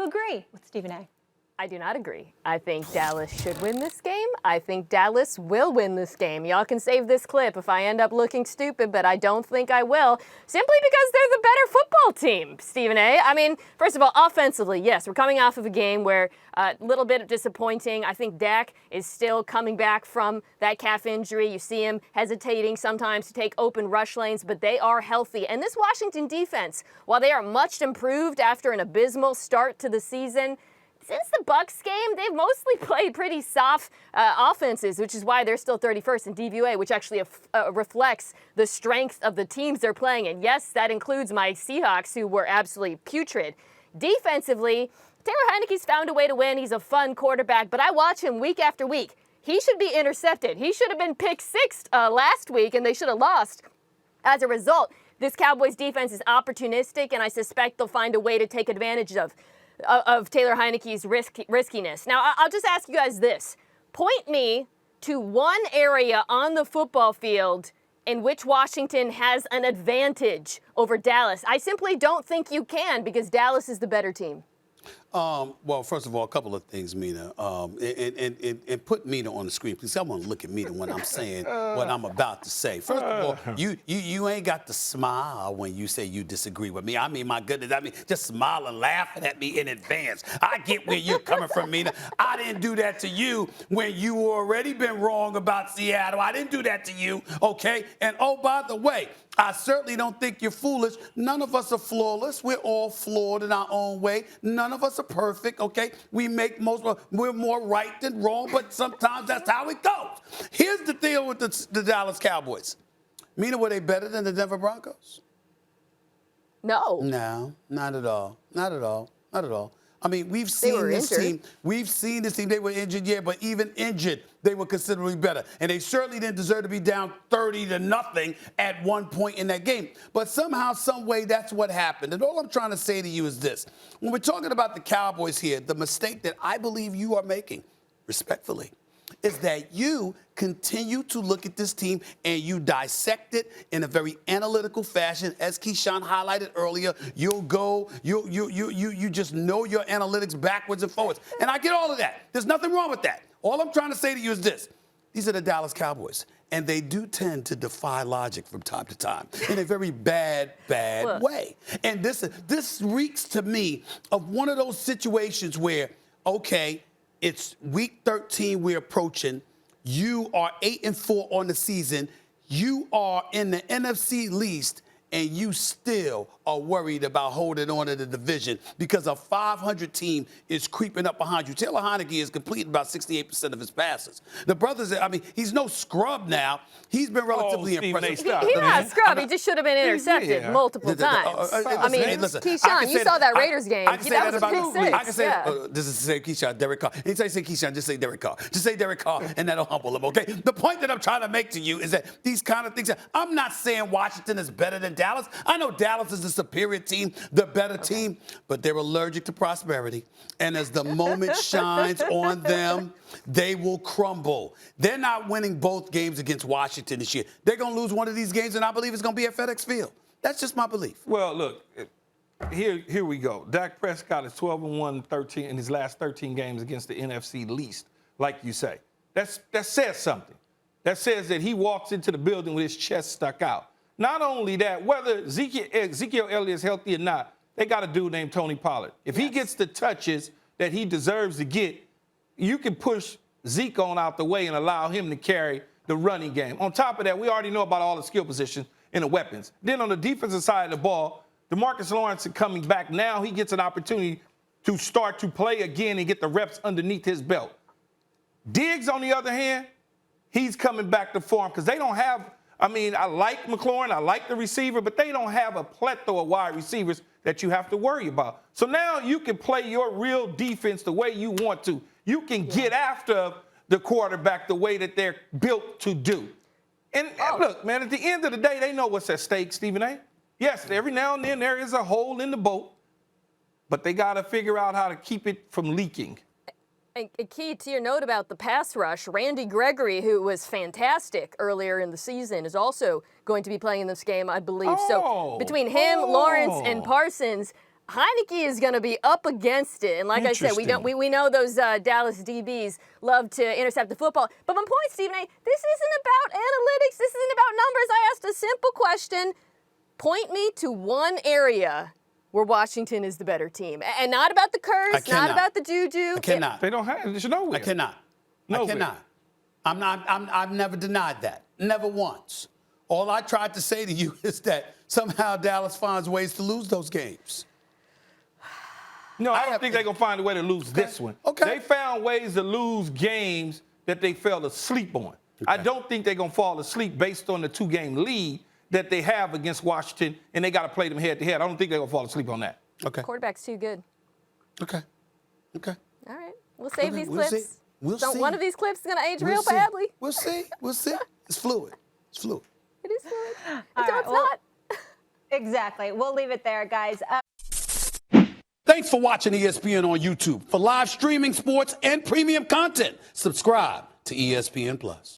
you agree with Stephen A? I do not agree. I think Dallas should win this game. I think Dallas will win this game. Y'all can save this clip if I end up looking stupid, but I don't think I will, simply because they're the better football team, Stephen A. I mean, first of all, offensively, yes, we're coming off of a game where a little bit disappointing. I think Dak is still coming back from that calf injury. You see him hesitating sometimes to take open rush lanes, but they are healthy. And this Washington defense, while they are much improved after an abysmal start to the season, since the Bucs game, they've mostly played pretty soft offenses, which is why they're still 31st in DVOA, which actually reflects the strength of the teams they're playing. And yes, that includes my Seahawks, who were absolutely putrid. Defensively, Taylor Heinicke's found a way to win. He's a fun quarterback, but I watch him week after week. He should be intercepted. He should have been picked sixth last week, and they should have lost. As a result, this Cowboys defense is opportunistic, and I suspect they'll find a way to take advantage of Taylor Heinicke's riskiness. Now, I'll just ask you guys this. Point me to one area on the football field in which Washington has an advantage over Dallas. I simply don't think you can, because Dallas is the better team. Well, first of all, a couple of things, Mina. And put Mina on the screen, please. I want to look at Mina when I'm saying what I'm about to say. First of all, you ain't got to smile when you say you disagree with me. I mean, my goodness, just smiling, laughing at me in advance. I get where you're coming from, Mina. I didn't do that to you when you already been wrong about Seattle. I didn't do that to you, okay? And oh, by the way, I certainly don't think you're foolish. None of us are flawless. We're all flawed in our own way. None of us are perfect, okay? We're more right than wrong, but sometimes that's how it goes. Here's the deal with the Dallas Cowboys. Mina, were they better than the Denver Broncos? No. No, not at all. Not at all. Not at all. I mean, we've seen this team. We've seen this team. They were injured, yeah, but even injured, they were considerably better. And they certainly didn't deserve to be down 30-0 at one point in that game. But somehow, some way, that's what happened. And all I'm trying to say to you is this. When we're talking about the Cowboys here, the mistake that I believe you are making, respectfully, is that you continue to look at this team and you dissect it in a very analytical fashion. As Keyshawn highlighted earlier, you just know your analytics backwards and forwards. And I get all of that. There's nothing wrong with that. All I'm trying to say to you is this. These are the Dallas Cowboys, and they do tend to defy logic from time to time in a very bad way. And this reeks to me of one of those situations where, okay, it's week 13 we're approaching. You are 8-4 on the season. You are in the NFC least, and you still are worried about holding on to the division because a 500 team is creeping up behind you. Taylor Heinicke is completing about 68% of his passes. The brothers, I mean, he's no scrub now. He's been relatively impressive. He's not a scrub. He just should have been intercepted multiple times. I mean, Keyshawn, you saw that Raiders game. I can say that about pick I can say, this is the same Keyshawn, Derek Carr. Anytime you say Keyshawn, just say Derek Carr. Just say Derek Carr, and that'll humble him, okay? The point that I'm trying to make to you is that these kind of things, I'm not saying Washington is better than Dallas. I know Dallas is the superior team, the better team, but they're allergic to prosperity. And as the moment shines on them, they will crumble. They're not winning both games against Washington this year. They're going to lose one of these games, and I believe it's going to be at FedEx Field. That's just my belief. Well, look, here we go. Dak Prescott is 12-1 in his last 13 games against the NFC least, like you say. That says something. That says that he walks into the building with his chest stuck out. Not only that, whether Ezekiel Elliott is healthy or not, they got a dude named Tony Pollard. If he gets the touches that he deserves to get, you can push Zeke on out the way and allow him to carry the running game. On top of that, we already know about all the skill positions and the weapons. Then on the defensive side of the ball, DeMarcus Lawrence is coming back. Now he gets an opportunity to start to play again and get the reps underneath his belt. Diggs, on the other hand, he's coming back to form because they don't have – I mean, I like McLaurin, I like the receiver, but they don't have a plethora of wide receivers that you have to worry about. So now you can play your real defense the way you want to. You can get after the quarterback the way that they're built to do. And look, man, at the end of the day, they know what's at stake, Stephen A. Yes, every now and then there is a hole in the boat, but they got to figure out how to keep it from leaking. A key to your note about the pass rush, Randy Gregory, who was fantastic earlier in the season, is also going to be playing in this game, I believe. So between him, Lawrence, and Parsons, Heineke is going to be up against it. And like I said, we know those Dallas DBs love to intercept the football. But my point, Stephen A., this isn't about analytics. This isn't about numbers. I asked a simple question. Point me to one area where Washington is the better team. And not about the curse, not about the juju. I cannot. They don't have it. Nowhere. I cannot. I cannot. I've never denied that. Never once. All I tried to say to you is that somehow Dallas finds ways to lose those games. No, I don't think they're going to find a way to lose this one. Okay. They found ways to lose games that they fell asleep on. Okay. I don't think they're going to fall asleep based on the 2-game lead that they have against Washington, and they got to play them head-to-head. I don't think they're going to fall asleep on that. Okay. Quarterback's too good. Okay. Okay. All right. We'll save these we'll clips. See. We'll see. One of these clips is going to age we'll real see. badly. We'll see. We'll see. It's fluid. It's fluid. It is fluid. Until it's not. Exactly. We'll leave it there, guys. Thanks for watching ESPN on YouTube. For live streaming sports and premium content, subscribe to ESPN+.